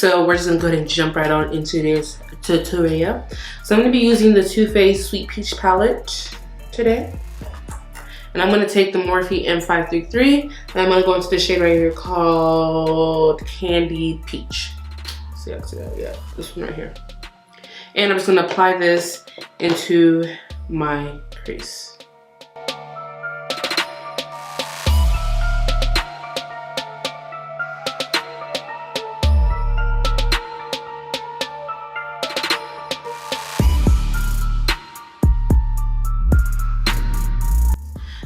So we're just gonna go ahead and jump right on into this tutorial. So I'm gonna be using the Too Faced Sweet Peach palette today. And I'm gonna take the Morphe M533 and I'm gonna go into the shade right here called Candied Peach. See, I can see that, yeah, this one right here. And I'm just gonna apply this into my crease.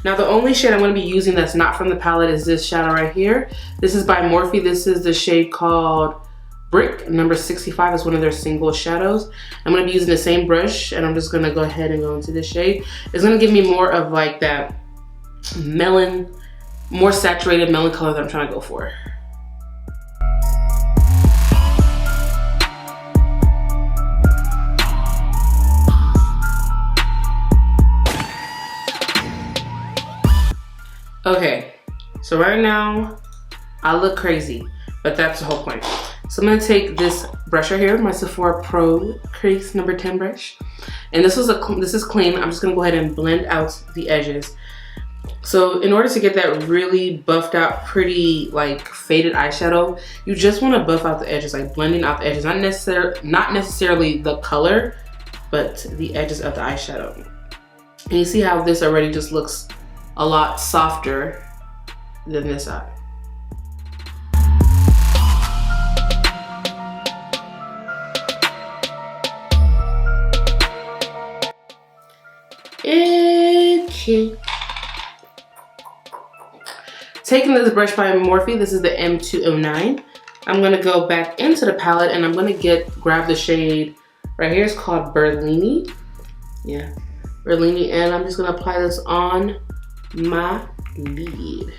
Now the only shade I'm going to be using that's not from the palette is this shadow right here. This is by Morphe. This is the shade called Brick. Number 65 is one of their single shadows. I'm going to be using the same brush and I'm just going to go ahead and go into this shade. It's going to give me more of like that melon, more saturated melon color that I'm trying to go for. Okay, so right now I look crazy, but that's the whole point. So I'm gonna take this brush right here, my Sephora Pro Crease number 10 brush, and this is clean. I'm just gonna go ahead and blend out the edges. So in order to get that really buffed out, pretty like faded eyeshadow, you just want to buff out the edges, like blending out the edges, not necessarily the color, but the edges of the eyeshadow. And you see how this already just looks a lot softer than this eye. Okay. Taking this brush by Morphe, this is the M209. I'm gonna go back into the palette and I'm gonna grab the shade right here. It's called Berlini. Yeah, Berlini, and I'm just gonna apply this on my lid.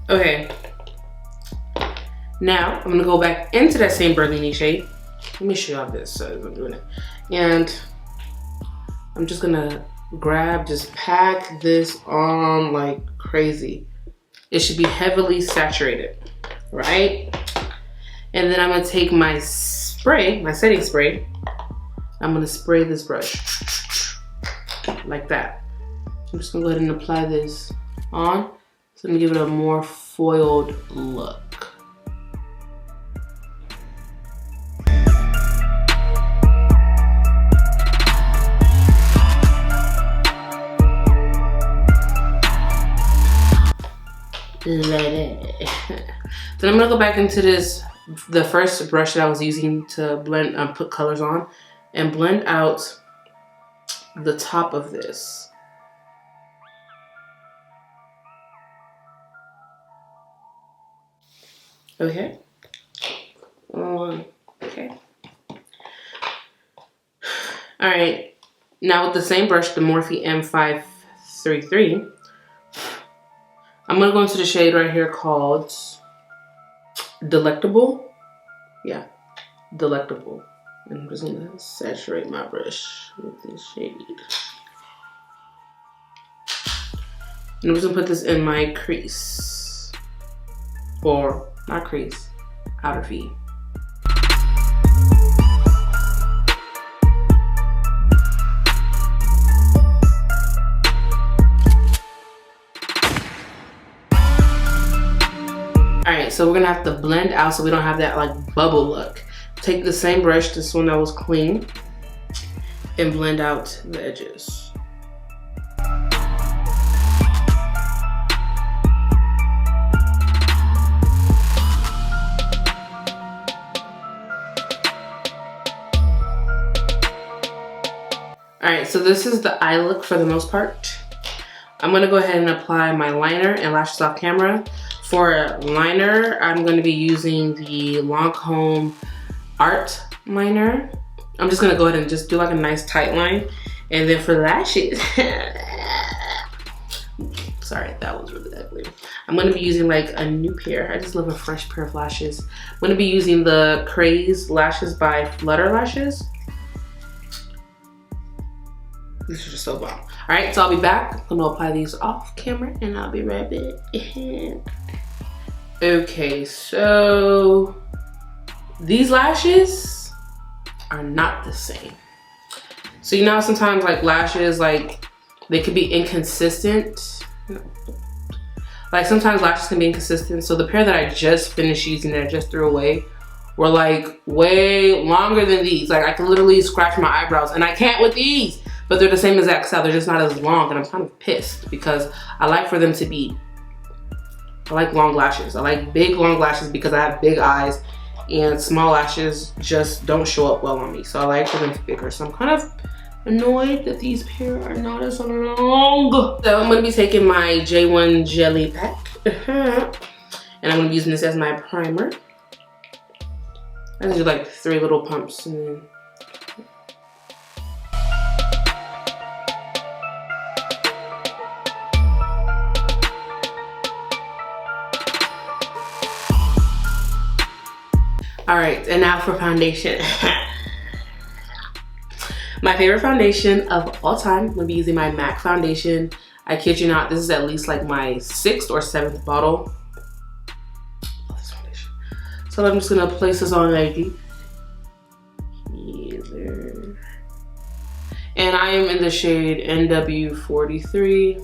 Okay, now I'm gonna go back into that same Berlini shade. Let me show y'all this as I'm doing it. And I'm just gonna just pack this on like crazy. It should be heavily saturated, right? And then I'm gonna take my spray, my setting spray. I'm gonna spray this brush like that. I'm just gonna go ahead and apply this on. So I'm gonna give it a more foiled look. Then I'm gonna go back into the first brush that I was using to blend, put colors on, and blend out the top of this. Okay. Okay. All right. Now with the same brush, the Morphe M533. I'm gonna go into the shade right here called Delectable. Yeah, Delectable. And I'm just gonna saturate my brush with this shade. And I'm just gonna put this in my crease. Or not crease, outer V. Alright, so we're gonna have to blend out so we don't have that like bubble look. Take the same brush, this one that was clean, and blend out the edges. Alright, so this is the eye look for the most part. I'm gonna go ahead and apply my liner and lashes off camera. For liner, I'm going to be using the Lancôme Artliner. I'm just going to go ahead and just do like a nice tight line. And then for lashes, sorry, that was really ugly. I'm going to be using like a new pair. I just love a fresh pair of lashes. I'm going to be using the Crazed lashes by Flutter lashes. These are just so bomb. All right, so I'll be back. I'm gonna apply these off camera and I'll be right back. Okay, so these lashes are not the same. So you know sometimes like lashes, like they could be inconsistent. Like sometimes lashes can be inconsistent. So the pair that I just finished using that I just threw away were like way longer than these. Like I can literally scratch my eyebrows and I can't with these, but they're the same exact style. They're just not as long and I'm kind of pissed because I like for them to be, I like long lashes. I like big long lashes because I have big eyes and small lashes just don't show up well on me. So I like for them to be bigger. So I'm kind of annoyed that these pair are not as long. So I'm gonna be taking my J.ONE Jelly Pack and I'm gonna be using this as my primer. I just do like 3 little pumps and then all right, and now for foundation. My favorite foundation of all time, I'm gonna be using my MAC foundation. I kid you not, this is at least like my 6th or 7th bottle. Love this foundation. So I'm just gonna place this on like here. And I am in the shade NW43.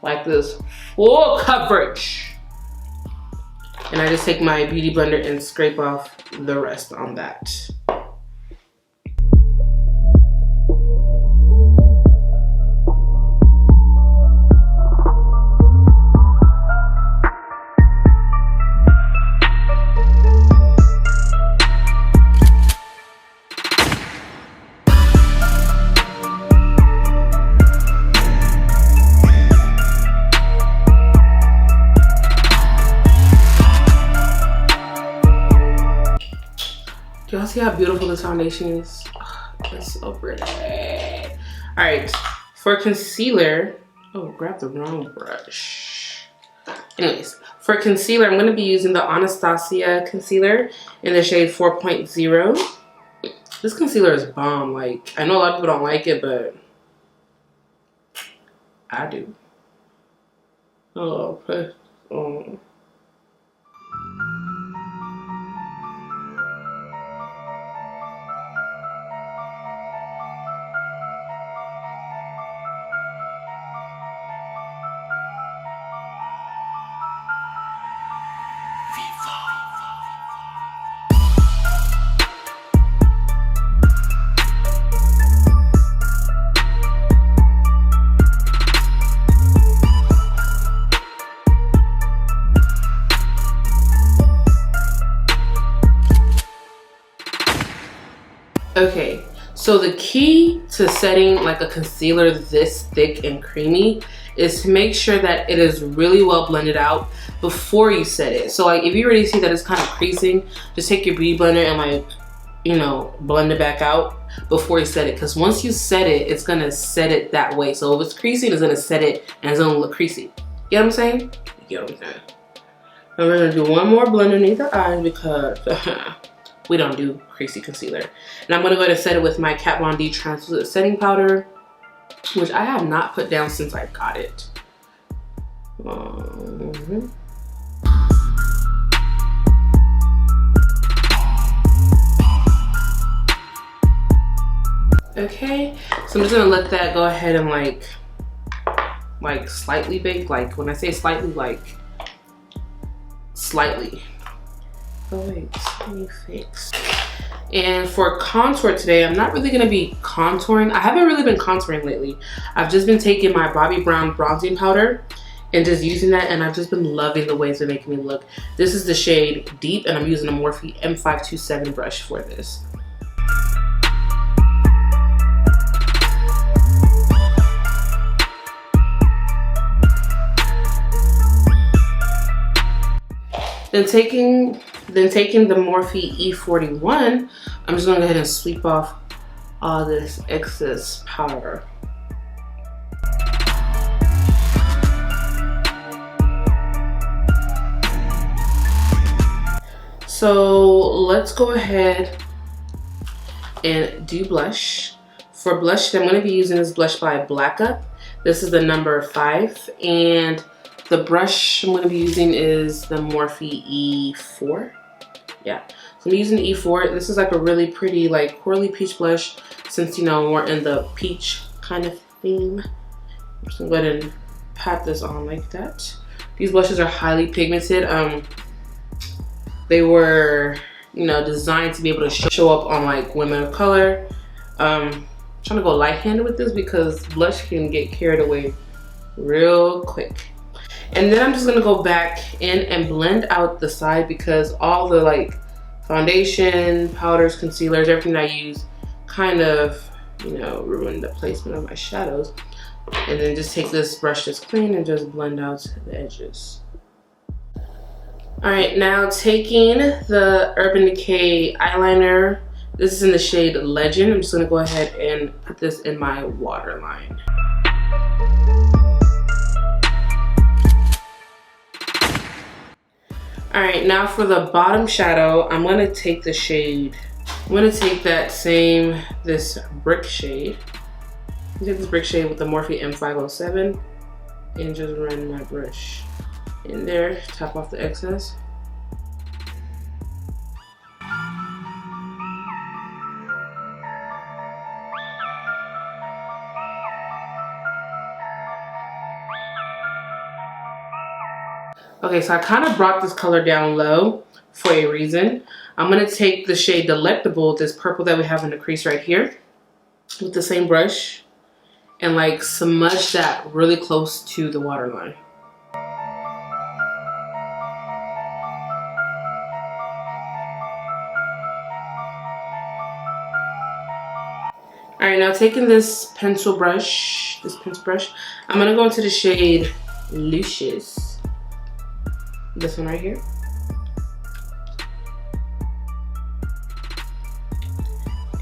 Like this full coverage. And I just take my beauty blender and scrape off the rest on that. Y'all see how beautiful this foundation is? Oh, it's so pretty. All right, for concealer, oh, grab the wrong brush. Anyways, for concealer, I'm gonna be using the Anastasia concealer in the shade 4.0. This concealer is bomb. Like, I know a lot of people don't like it, but I do. Oh, oh. Okay, so the key to setting like a concealer this thick and creamy is to make sure that it is really well blended out before you set it. So like if you already see that it's kind of creasing, just take your beauty blender and like, you know, blend it back out before you set it. Because once you set it, it's gonna set it that way. So if it's creasing, it's gonna set it and it's gonna look creasy. You know what I'm saying? You get what I'm saying? And we're gonna do one more blend underneath the eyes because we don't do creasy concealer. And I'm gonna go ahead and set it with my Kat Von D Translucent Setting Powder, which I have not put down since I got it. Okay, so I'm just gonna let that go ahead and like slightly bake. Like when I say slightly, like slightly. Oh wait, let me fix. And for contour today, I'm not really gonna be contouring. I haven't really been contouring lately. I've just been taking my Bobbi Brown bronzing powder and just using that, and I've just been loving the ways they're making me look. This is the shade Deep, and I'm using a Morphe M527 brush for this. Then taking the Morphe E41, I'm just gonna go ahead and sweep off all this excess powder. So let's go ahead and do blush. For blush, I'm going to be using this blush by Black Up. This is the number 5, and the brush I'm going to be using is the Morphe E4. Yeah, so I'm using the E4. This is like a really pretty like corally peach blush, since you know we're in the peach kind of theme. I'm just going to go ahead and pat this on like that. These blushes are highly pigmented. They were, you know, designed to be able to show up on like women of color. Trying to go light-handed with this because blush can get carried away real quick. And then I'm just gonna go back in and blend out the side because all the like foundation, powders, concealers, everything I use kind of, you know, ruined the placement of my shadows. And then just take this brush that's clean and just blend out the edges. All right, now taking the Urban Decay eyeliner. This is in the shade Legend. I'm just gonna go ahead and put this in my waterline. All right, now for the bottom shadow, I'm gonna take the shade. I'm gonna take this brick shade. Take this brick shade with the Morphe M507 and just run my brush in there, tap off the excess. Okay, so I kind of brought this color down low for a reason. I'm gonna take the shade Delectable, this purple that we have in the crease right here, with the same brush, and like smudge that really close to the waterline. All right, now taking this pencil brush, I'm gonna go into the shade Lucious. This one right here.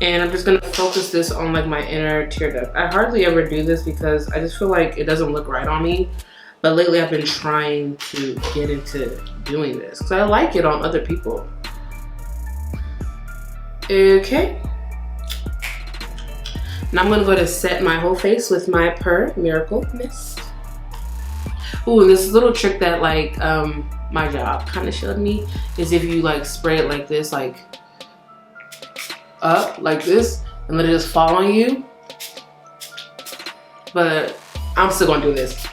And I'm just gonna focus this on like my inner tear duct. I hardly ever do this because I just feel like it doesn't look right on me. But lately I've been trying to get into doing this because I like it on other people. Okay. Now I'm gonna go to set my whole face with my PUR Miracle Mist. Ooh, this little trick that like my job kind of showed me is if you like spray it like this, like up like this, and let it just fall on you. But I'm still gonna do this.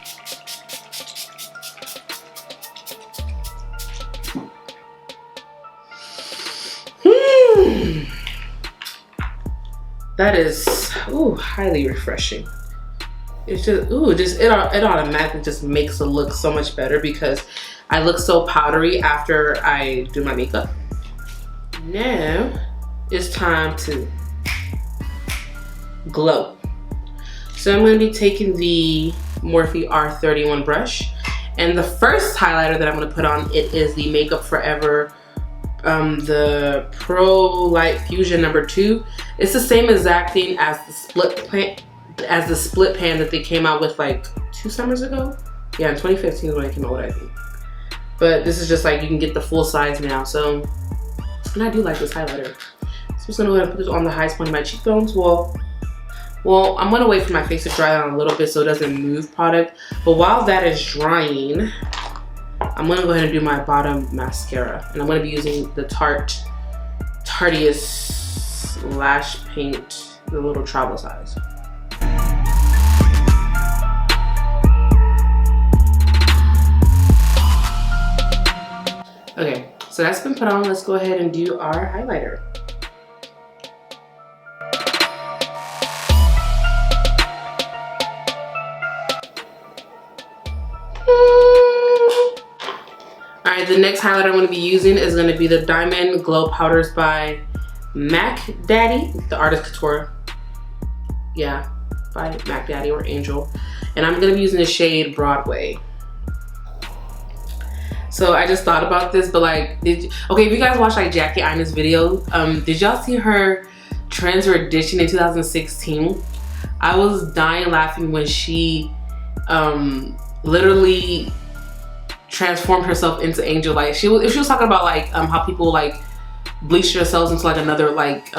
That is highly refreshing. It's just it automatically just makes it look so much better because I look so powdery after I do my makeup. Now it's time to glow. So I'm going to be taking the Morphe R31 brush, and the first highlighter that I'm going to put on it is the Makeup Forever the Pro Light Fusion number 2. It's the same exact thing as the split pan that they came out with like 2 summers ago. Yeah, in 2015 is when it came out with, I think. But this is just like you can get the full size now. So, and I do like this highlighter. So I'm just gonna go ahead and put this on the highest point of my cheekbones. Well, I'm gonna wait for my face to dry out a little bit so it doesn't move product. But while that is drying, I'm gonna go ahead and do my bottom mascara. And I'm gonna be using the Tarteist Lash Paint, the little travel size. Okay, so that's been put on. Let's go ahead and do our highlighter. Alright, the next highlighter I'm going to be using is going to be the Diamond Glow Powders by Mac Daddy, the Artist Couture. Yeah, by Mac Daddy or Angel. And I'm going to be using the shade Broadway. So I just thought about this, but like, okay, if you guys watched like Jackie Aina's video, did y'all see her trends or edition in 2016? I was dying laughing when she literally transformed herself into Angel. Like she was talking about like how people like bleach themselves into like another like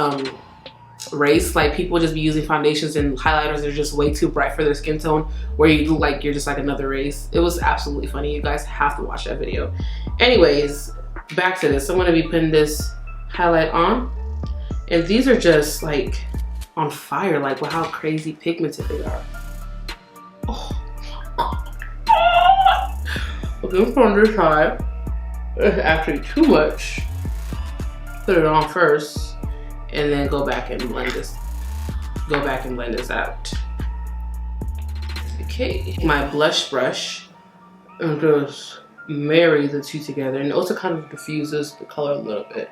race. Like people just be using foundations and highlighters that are just way too bright for their skin tone, where you look like you're just like another race. It was absolutely funny. You guys have to watch that video. Anyways, back to this. I'm gonna be putting this highlight on, and these are just like on fire, like with how crazy pigmented they are. Oh my god. Okay, from this side, it's actually too much. Put it on first, and then go back and blend this. Go back and blend this out. Okay, my blush brush, and just marry the two together, and it also kind of diffuses the color a little bit.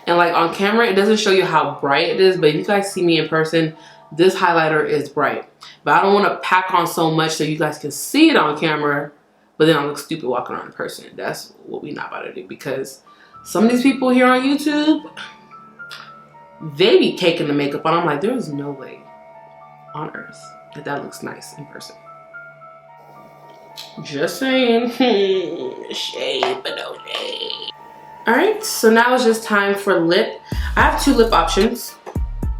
And like on camera, it doesn't show you how bright it is, but if you guys see me in person, this highlighter is bright. But I don't want to pack on so much so you guys can see it on camera, but then I look stupid walking around in person. That's what we not about to do, because some of these people here on YouTube, they be taking the makeup on. I'm like, there is no way on earth that that looks nice in person. Just saying. Shade, but no shade. Alright, so now it's just time for lip. I have two lip options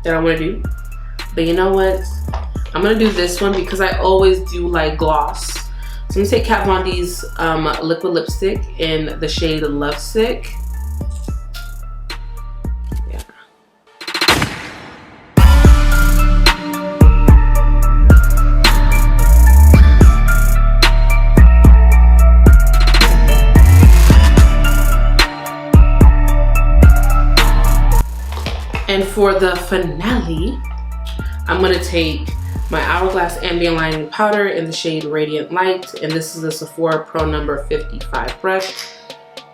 that I want to do. But you know what? I'm going to do this one because I always do like gloss. So I'm going to take Kat Von D's liquid lipstick in the shade Lovesick. Yeah. And for the finale, I'm going to take my Hourglass Ambient Lining Powder in the shade Radiant Light. And this is a Sephora Pro number 55 brush.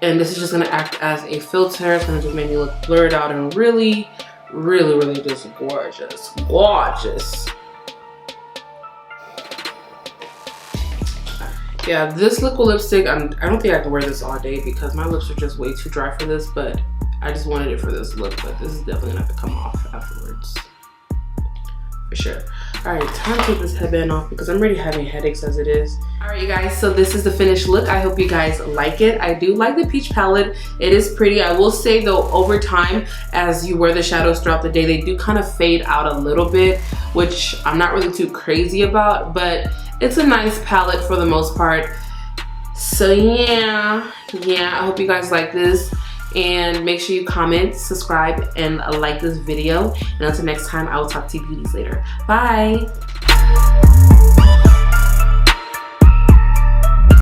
And this is just going to act as a filter. It's going to just make me look blurred out and really, really, really just gorgeous. Gorgeous. Yeah, this liquid lipstick, I don't think I can wear this all day because my lips are just way too dry for this. But I just wanted it for this look. But this is definitely going to have to come off afterwards. For sure. Alright, time to take this headband off because I'm already having headaches as it is. Alright you guys, so this is the finished look. I hope you guys like it. I do like the peach palette. It is pretty. I will say though, over time, as you wear the shadows throughout the day, they do kind of fade out a little bit, which I'm not really too crazy about, but it's a nice palette for the most part. So yeah, I hope you guys like this. And make sure you comment, subscribe, and like this video. And until next time, I will talk to you beauties later. Bye.